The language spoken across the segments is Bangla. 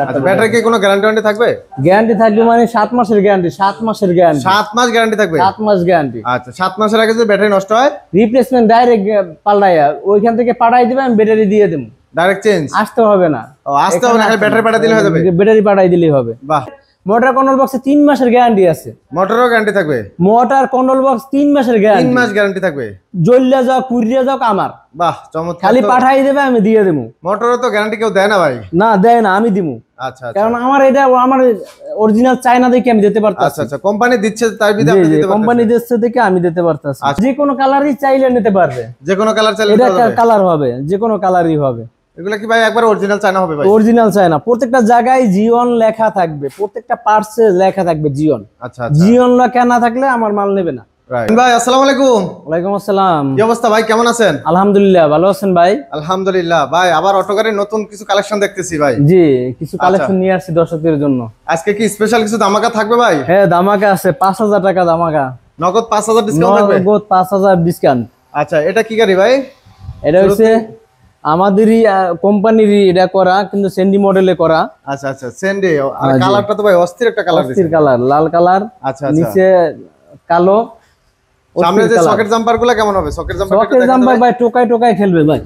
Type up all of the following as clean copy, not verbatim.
আচ্ছা ব্যাটারি কি কোনো গ্যারান্টি থাকবে? গ্যারান্টি থাকবে মানে 7 মাসের গ্যারান্টি, 7 মাসের গ্যারান্টি। 7 মাস গ্যারান্টি থাকবে? 7 মাস গ্যারান্টি। আচ্ছা 7 মাসের আগে যদি ব্যাটারি নষ্ট হয় রিপ্লেসমেন্ট ডাইরেক্ট পাল্টাইয়া ওইখান থেকে পাঠাই দিবেন, আমি ব্যাটারি দিয়ে দেব। Direct change? আসতে হবে না। ও আসতে হবে না, খালি ব্যাটারি পাঠা দিলে হয়ে যাবে? ব্যাটারি পাঠাই দিলেই হবে। বাহ। মোটর কন্ট্রোল বক্সে 3 মাসের গ্যারান্টি আছে। মোটরও গ্যারান্টি থাকবে? মোটর কন্ট্রোল বক্স 3 মাসের গ্যারান্টি। 3 মাস গ্যারান্টি থাকবে? জ্বললে যাও পুড়িয়ে যাও আমার। বাহ চমৎকার। খালি পাঠাই দেবে, আমি দিয়ে দেব। মোটরও তো গ্যারান্টি কেউ দেয় না ভাই? না দেয় না, আমি দিব। আচ্ছা আচ্ছা। কারণ আমার এটা আমার অরিজিনাল চায়না দেখে আমি দিতে পারতাছি। আচ্ছা আচ্ছা, কোম্পানি দিচ্ছে তাই বিধে আপনি দিতে পারতেন? কোম্পানি দিচ্ছে দেখে আমি দিতে পারতাছি। যে কোনো কালারই চাইলে নিতে পারবে। যে কোনো কালার চাইলে এটা কালার হবে, যে কোনো কালারই হবে। এগুলা কি ভাই একবার অরিজিনাল চায়না হবে ভাই? অরিজিনাল চায়না, প্রত্যেকটা জায়গায় জিওন লেখা থাকবে, প্রত্যেকটা পার্টসে লেখা থাকবে জিওন। আচ্ছা আচ্ছা। জিওন লেখা না থাকলে আমার মাল নেবে না। রাইট ভাই, আসসালামু আলাইকুম। ওয়ালাইকুম আসসালাম। কি অবস্থা ভাই, কেমন আছেন? আলহামদুলিল্লাহ, ভালো আছেন ভাই? আলহামদুলিল্লাহ ভাই, আবার অটো গাড়ির নতুন কিছু কালেকশন দেখতেছি ভাই। জি, কিছু কালেকশন নিয়ে আসছি দর্শকদের জন্য। আজকে কি স্পেশাল কিছু ধামাকা থাকবে ভাই? হ্যাঁ ধামাকা আছে, 5000 টাকা ধামাকা। নগদ 5000 ডিসকাউন্ট থাকবে? নগদ 5000 ডিসকাউন্ট। আচ্ছা, এটা কি গাড়ি ভাই? এটা হচ্ছে আমাদেরই কোম্পানিরই এটা করা, কিন্তু সেন্ডি মডেলে করা। আচ্ছা আচ্ছা, সেন্ডি। আর কালারটা তো ভাই অস্থির একটা কালার দিয়েছে। অস্থির কালার, লাল কালার। আচ্ছা আচ্ছা। নিচে কালো। সামনে যে সকেট জাম্পারগুলো কেমন হবে? সকেট জাম্পার ভাই টোকাই টোকাই খেলবে ভাই।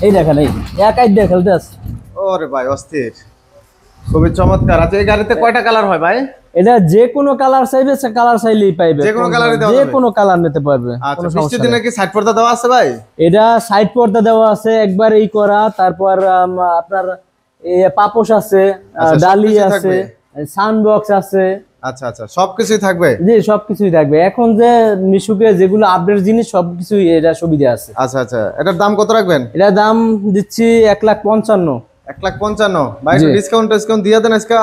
এই দেখেন, এই একাই দিয়ে খেলতে আছে। ওরে ভাই অস্থির, খুবই চমৎকার। আচ্ছা, এই গাড়িতে কয়টা কালার হয় ভাই? এটা যে কোনো কালার চাইবে, সে কালার চাইলেই পাইবে। যে কোনো কালারই দেওয়া যে যাবে? কোনো কালার নিতে পারবে। আচ্ছা, বৃষ্টির দিনে কি সাইড পর্দা দেওয়া আছে ভাই? এটা সাইড পর্দা দেওয়া আছে, একবার এই করা। তারপর আপনার পাপোশ আছে, ডালি আছে, সাউন্ড বক্স আছে। আচ্ছা আচ্ছা, সবকিছুই থাকবে? জি, সবকিছুই থাকবে। এখন যে মিশুকে যেগুলো আপডেট জিনিস সবকিছুই এটা সুবিধা আছে। আচ্ছা আচ্ছা, এটার দাম কত রাখবেন? এটা দাম দিচ্ছি 1,55,000। 1,55,000 ভাই, ডিসকাউন্ট দিয়ে দেন আজকে।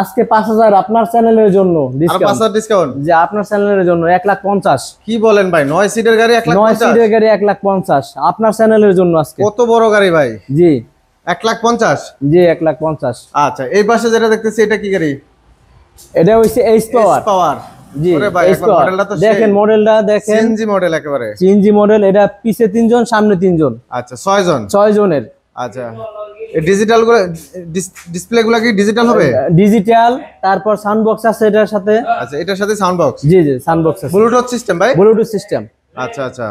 আজকে 5000 আপনার চ্যানেলের জন্য ডিসকাউন্ট। 5000 ডিসকাউন্ট? যে আপনার চ্যানেলের জন্য 1,50,000। কি বলেন ভাই, 9 সিটের গাড়ি 1,50,000? 9 সিটের গাড়ি 1,50,000 আপনার চ্যানেলের জন্য আজকে। কত বড় গাড়ি ভাই? জি 1,50,000? জি 1,50,000। আচ্ছা, এই পাশে যেটা দেখতেছি এটা কি গাড়ি? এটা হইছে এইচ পাওয়ার। জি, ওরে ভাই, একবার মডেলটা তো দেখেন, মডেলটা দেখেন। সিএনজি মডেল একেবারে। CNG model. এটা পিছে 3 জন, সামনে 3 জন। আচ্ছা, 6 জন? 6 জনের। আচ্ছা, এই ডিজিটাল গুলো, ডিসপ্লে গুলো কি ডিজিটাল হবে? ডিজিটাল। তারপর সাউন্ড বক্স আছে এটার সাথে। আচ্ছা, এটার সাথে সাউন্ড বক্স? জি জি, সাউন্ড বক্স আছে। ব্লুটুথ সিস্টেম ভাই? Bluetooth system. আচ্ছা আচ্ছা।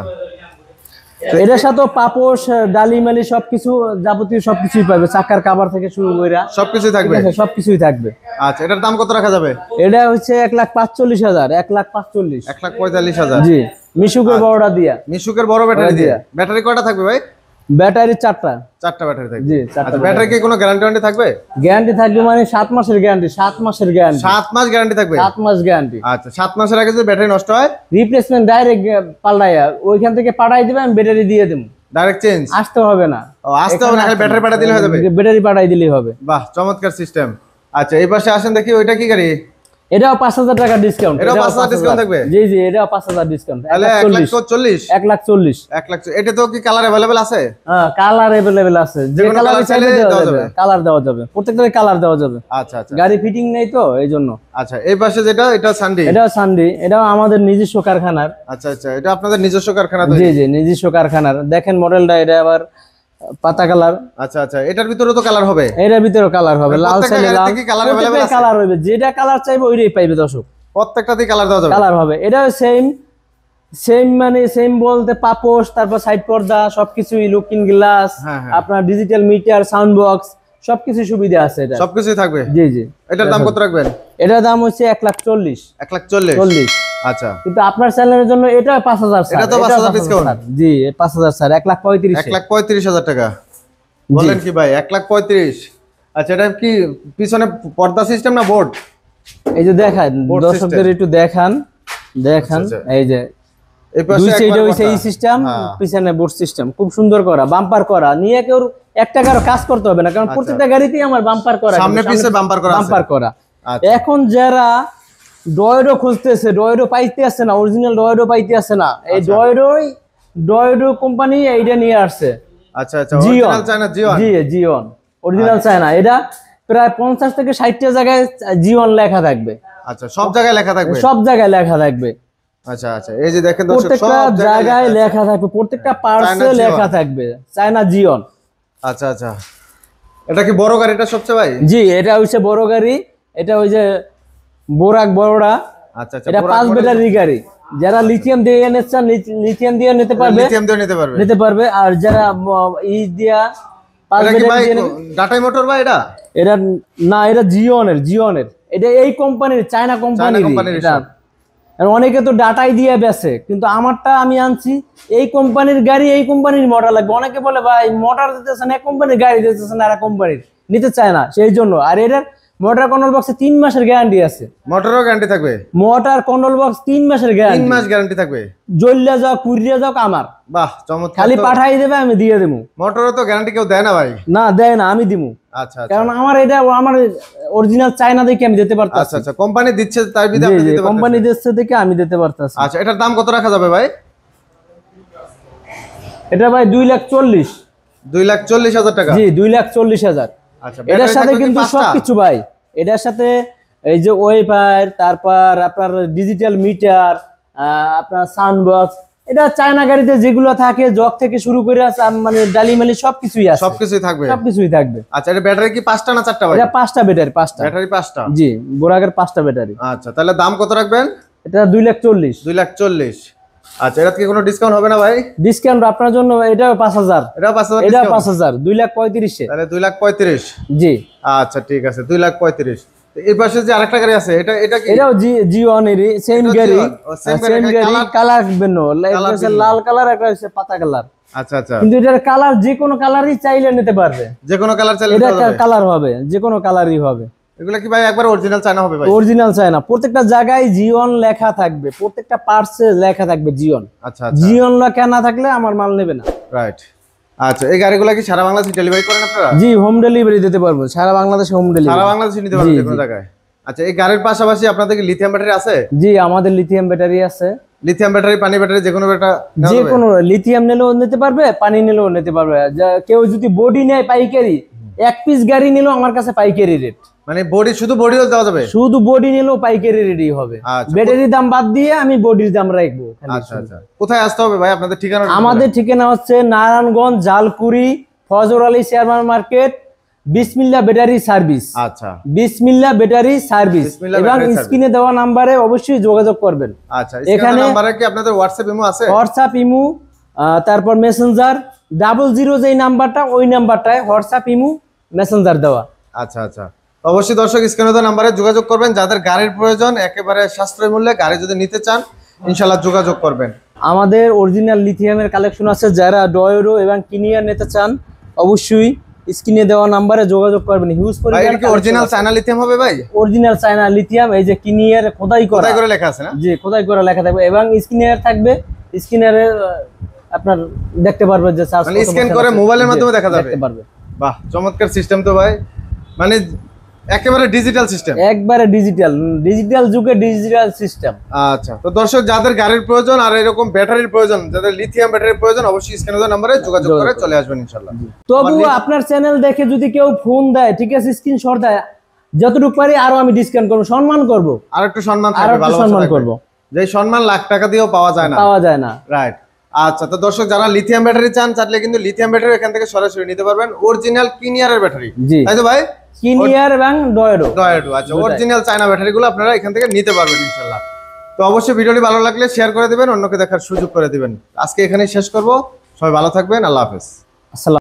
এটার সাথে পাপোশ, ডালি মালি সবকিছু, যাবতীয় সবকিছুই পাবে। চাকার কভার থেকে শুরু করে সবকিছুই থাকবে? সবকিছুই থাকবে। আচ্ছা, এটার দাম কত রাখা যাবে? এটা হচ্ছে 1,45,000। 1,45,000। 1,45,000? জি, মিশুকের বড়টা দিয়া। মিশুকের বড় ব্যাটারি দিয়ে? ব্যাটারি কয়টা থাকবে ভাই? ব্যাটারি 4টা। 4টা ব্যাটারি থাকবে? জি 4টা। আচ্ছা, ব্যাটারি কি কোনো গ্যারান্টি থাকবে? গ্যারান্টি থাকবে মানে 7 মাসের গ্যারান্টি। 7 মাসের গ্যারান্টি। 7 মাস গ্যারান্টি থাকবে? 7 মাস গ্যারান্টি। আচ্ছা, 7 মাসের আগে যদি ব্যাটারি নষ্ট হয় রিপ্লেসমেন্ট ডাইরেক্ট পাল্টাইয়া ওইখান থেকে পাঠাই দিবে, আমি ব্যাটারি দিয়ে দেব। Direct change? আসতে হবে না। ও আসতে হবে না, খালি ব্যাটারি পাঠা দিলে হয়ে যাবে? ব্যাটারি পাঠাই দিলেই হবে। বাহ, চমৎকার সিস্টেম। আচ্ছা, এই পাশে আসেন দেখি, ওইটা কি গাড়ি? এটাও 5000 টাকা ডিসকাউন্ট। এটাও 5000 ডিসকাউন্ট থাকবে? জি জি, এটাও 5000 ডিসকাউন্ট। তাহলে 1,40,000? 1,40,000। 1,40,000। এটা তো কি কালার अवेलेबल আছে? হ্যাঁ, কালার अवेलेबल আছে। যে কালার চাইলে দেওয়া যাবে। কালার দেওয়া যাবে, প্রত্যেকটারে কালার দেওয়া যাবে। আচ্ছা আচ্ছা। গাড়ি ফিটিং নেই তো এইজন্য। আচ্ছা, এই পাশে যেটা, এটা সানডি? এটাও সানডি। এটাও আমাদের নিজস্ব কারখানার। আচ্ছা আচ্ছা, এটা আপনাদের নিজস্ব কারখানা? জি জি, নিজস্ব কারখানার। দেখেন মডেলটা, এটা আবার পাতা কালার। আচ্ছা আচ্ছা, এটার ভিতরে তো কালার হবে? এটার ভিতরে কালার হবে, লাল চাইলে লাল। কালার अवेलेबल আছে? কালার হবে, যেটা কালার চাইবে ওইটাই পাইবে দর্শক। প্রত্যেকটাতেই কালার দেওয়া যাবে? কালার হবে। এটা সেম মানে সেম বলতে পাপোশ, তারপর সাইড পর্দা সবকিছুই, লুকিং গ্লাস, আপনার ডিজিটাল মিটার, সাউন্ড বক্স সবকিছু সুবিধা আছে। এটা সবকিছুই থাকবে? জি জি। এটার দাম কত রাখবেন? এটার দাম হচ্ছে 1,40,000। 1,40,000? আচ্ছা, কিন্তু আপনার চ্যানেলের জন্য এটা 5000 স্যার। এটা তো 5000 ডিসকাউন্ট? জি 5000 স্যার। 1,35,000। 1,35,000 টাকা বলেন কি ভাই? 1,35,000? আচ্ছা, এটা কি পিছনে পর্দা সিস্টেম না বোর্ড? এই যে দেখান, দর্শকদের একটু দেখান। এই যে এই পাশে দুই সাইডে হইছে এই সিস্টেম, পিছনে বোর্ড সিস্টেম, খুব সুন্দর করা, বাম্পার করা। নিয়ে কেউ 1 টাকার কাজ করতে হবে না, কারণ প্রত্যেকটা গাড়িতেই আমার বাম্পার করা, সামনে পিছে বাম্পার করা। এখন যারা ডয়ডো খুঁজতেছে, ডয়ডো পাইতে আছে না, অরিজিনাল ডয়ডো পাইতে আছে না, এই ডয়ডো কোম্পানি এইটা নিয়ে আসছে। আচ্ছা আচ্ছা, অরিজিনাল চায়না জিওন? জি জিওন, অরিজিনাল চায়না। এটা প্রায় 50 থেকে 60টা জায়গায় জিওন লেখা থাকবে। আচ্ছা, সব জায়গায় লেখা থাকবে? সব জায়গায় লেখা থাকবে। আচ্ছা আচ্ছা, এই যে দেখেন দর্শক, প্রত্যেকটা জায়গায় লেখা থাকবে, প্রত্যেকটা পার্টসে লেখা থাকবে চায়না জিওন। আচ্ছা আচ্ছা, এটা কি বড় গাড়িটা সবচেয়ে ভাই? জি, এটা হচ্ছে বড় গাড়ি, এটা ওই যে বোরাক বড়রা। আচ্ছা আচ্ছা, এটা 5 ব্যাটারি গাড়ি, যারা লিথিয়াম দিয়ে নিচ্ছেন লিথিয়াম দিয়ে নিতে পারবে, লিথিয়াম দিয়ে নিতে পারবে। আর যারা দিয়া 5 ব্যাটারি দিয়ে টাটা মোটর ভাই এটা? এটা না, এটা জিওনের এটা এই কোম্পানির, চায়না কোম্পানির এটা। আর অনেকে তো ডাটাই দিয়ে বেচে, কিন্তু আমারটা আমি আনছি এই কোম্পানির গাড়ি, এই কোম্পানির মোটর লাগবে। অনেকে বলে ভাই মোটর দিতেছেন এক কোম্পানির, গাড়ি দিতেছেন আর এক কোম্পানির, নিতে চায় না, সেই জন্য। আর এটার মোটর কন্ট্রোল বক্সে 3 মাসের গ্যারান্টি আছে। মোটরও গ্যারান্টি থাকবে? মোটর কন্ট্রোল বক্স 3 মাসের গ্যারান্টি। 3 মাস গ্যারান্টি থাকবে? জ্বললে যাও, কুড়িয়ে যাও, আমার। বাহ, চমৎকার। খালি পাঠাই দেবে, আমি দিয়ে দেবো। মোটরও তো গ্যারান্টি কেউ দেয় না ভাই? না, দেয় না, আমি দিবো। আচ্ছা, কারণ আমার এটা আমার অরিজিনাল চায়না দেখে আমি দিতে পারতাম। আচ্ছা আচ্ছা, কোম্পানি দিচ্ছে তাই বিধে আপনি দিতে পারতেন? কোম্পানি দিচ্ছে দেখে আমি দিতে পারতাম। আচ্ছা, এটার দাম কত রাখা যাবে ভাই? এটা ভাই 2,40,000। 2,40,000 টাকা? জি, 2,40,000। আচ্ছা, এটার সাথে কিন্তু সবকিছু ভাই, এটার সাথে এই যে ওয়াইফাই, তারপর আপনার ডিজিটাল মিটার, আপনার সাউন্ড বক্স, এটা চায়না গাড়িতে যেগুলো থাকে, জগ থেকে শুরু করে মানে ডালিমালি সবকিছুই আছে। সবকিছুই থাকবে? সবকিছুই থাকবে। আচ্ছা, এটা ব্যাটারি কি 5টা না 4টা ভাই? এটা 5টা ব্যাটারি, 5টা ব্যাটারি 5টা? জি, বোরাকের 5টা ব্যাটারি। আচ্ছা, তাহলে দাম কত রাখবেন? এটা 2,40,000। 2,40,000। আচ্ছা, এটা কি কোনো ডিসকাউন্ট হবে না ভাই? ডিসকাউন্ট আপনার জন্য এটাও 5,000। এটাও 5,000? এটা 5,000, 2,35,000। তাহলে 2,35,000? জি। আচ্ছা, ঠিক আছে, 2,35,000। এই পাশে যে আরেকটা গাড়ি আছে, এটা কি? এটাও জিওনেরই, সেম গাড়ি, সেম গাড়ি, কালার ভিন্ন, লাল কালার, একটা হচ্ছে পাতা কালার। আচ্ছা আচ্ছা, কিন্তু এটার কালার যে কোনো কালারই চাইলে নিতে পারবে। যে কোনো কালার চাইলে এটা কালার হবে, যে কোনো কালারই হবে। এগুলা কি ভাই একবার অরিজিনাল চায়না হবে ভাই? অরিজিনাল চায়না, প্রত্যেকটা জায়গায় জিওন লেখা থাকবে, প্রত্যেকটা পার্টসে লেখা থাকবে জিওন। আচ্ছা আচ্ছা, জিওন লেখা না থাকলে আমার মাল নেবে না। রাইট। আচ্ছা, এই গাড়িগুলা কি সারা বাংলাদেশে ডেলিভারি করেন আপনারা? জি, হোম ডেলিভারি দিতে পারবো, সারা বাংলাদেশে হোম ডেলিভারি। সারা বাংলাদেশে নিতে পারবেন যে কোনো জায়গায়? আচ্ছা, এই গাড়ির পাশাপাশি আপনাদের কি লিথিয়াম ব্যাটারি আছে? জি, আমাদের লিথিয়াম ব্যাটারি আছে। লিথিয়াম ব্যাটারি, পানি ব্যাটারি, যে কোনো ব্যাটারি? যে কোনো, লিথিয়াম নিলেও নিতে পারবে, পানি নিলেও নিতে পারবে। কেউ যদি বডি নেয় পাইকারি, 1 পিস গাড়ি নিলেও আমার কাছে পাইকারি রেট। মানে বডি, শুধু বডিও দেওয়া যাবে? শুধু বডি নিলেও পাইকারি রেটই হবে। ব্যাটারির দাম বাদ দিয়ে আমি বডির দাম রাখবো। আচ্ছা আচ্ছা, কোথায় আসতে হবে ভাই আপনাদের ঠিকানা? আমাদের ঠিকানা হচ্ছে নারায়ণগঞ্জ জালকুড়ি, ফজর আলী শেয়ার মার্কেট, বিসমিল্লাহ ব্যাটারি সার্ভিস। আচ্ছা, বিসমিল্লাহ ব্যাটারি সার্ভিস। এবং স্ক্রিনে দেওয়া নাম্বারে অবশ্যই যোগাযোগ করবেন। আচ্ছা, এখানে নাম্বারে কি আপনাদের হোয়াটসঅ্যাপ ইমো আছে? হোয়াটসঅ্যাপ ইমো, তারপর মেসেঞ্জার 00 যেই নাম্বারটা, ওই নাম্বারটায় হোয়াটসঅ্যাপ ইমো মেসেঞ্জার দেওয়া। আচ্ছা আচ্ছা, অবশ্যই দর্শক স্ক্রিনে দেওয়া নাম্বারে যোগাযোগ করবেন। যাদের গাড়ির প্রয়োজন, একেবারে সাশ্রয়ী মূল্যে গাড়ি যদি নিতে চান, ইনশাআল্লাহ যোগাযোগ করবেন। আমাদের অরিজিনাল লিথিয়ামের কালেকশন আছে, যারা ডয়েরো এবং কিনিয়ার নিতে চান অবশ্যই স্ক্রিনে দেওয়া নাম্বারে যোগাযোগ করবেন। হিউজ পরিমাণ অরিজিনাল চায়না লিথিয়াম হবে ভাই? অরিজিনাল চায়না লিথিয়াম, এই যে কিনিয়ার খোদাই করে লেখা আছে না? জি, খোদাই করে লেখা থাকবে, এবং স্ক্রিনার থাকবে। স্ক্রিনারে আপনার দেখতে পারবে যে চার্জ, মানে স্ক্যান করে মোবাইলের মাধ্যমে দেখা যাবে, দেখতে পারবে। বাহ, চমৎকার সিস্টেম তো ভাই, মানে একেবারে ডিজিটাল সিস্টেম, একবারে ডিজিটাল যুগে ডিজিটাল সিস্টেম। আচ্ছা, তো দর্শক যাদের গাড়ির প্রয়োজন আর এরকম ব্যাটারির প্রয়োজন, যাদের লিথিয়াম ব্যাটারির প্রয়োজন, অবশ্যই স্ক্রিনে দেওয়া নম্বরে যোগাযোগ করে চলে আসবেন ইনশাআল্লাহ। তবুও আপনার চ্যানেল দেখে যদি কেউ ফোন দেয়, ঠিক আছে, স্ক্রিনশট দেয়, যতটুকু পারি আরো আমি ডিসকাউন্ট করব, সম্মান করব, আর একটু সম্মান থাকবে, ভালো সম্মান করব। যে সম্মান লাখ টাকা দিয়েও পাওয়া যায় না। রাইট। আচ্ছা, তো দর্শক যারা লিথিয়াম ব্যাটারি চান, চাইলে কিন্তু লিথিয়াম ব্যাটারি এখান থেকে সরাসরি নিতে পারবেন, অরিজিনাল কিনিয়ারের ব্যাটারি, তাই তো ভাই? কিনিয়ার এবং ডয়েরো। আচ্ছা, অরিজিনাল চায়না ব্যাটারিগুলো আপনারা এখান থেকে নিতে পারবেন ইনশাআল্লাহ। তো অবশ্যই ভিডিওটি ভালো লাগলে শেয়ার করে দিবেন, অন্যকে দেখার সুযোগ করে দিবেন। আজকে এখানেই শেষ করব। সবাই ভালো থাকবেন, আল্লাহ হাফেজ। আসসালাম।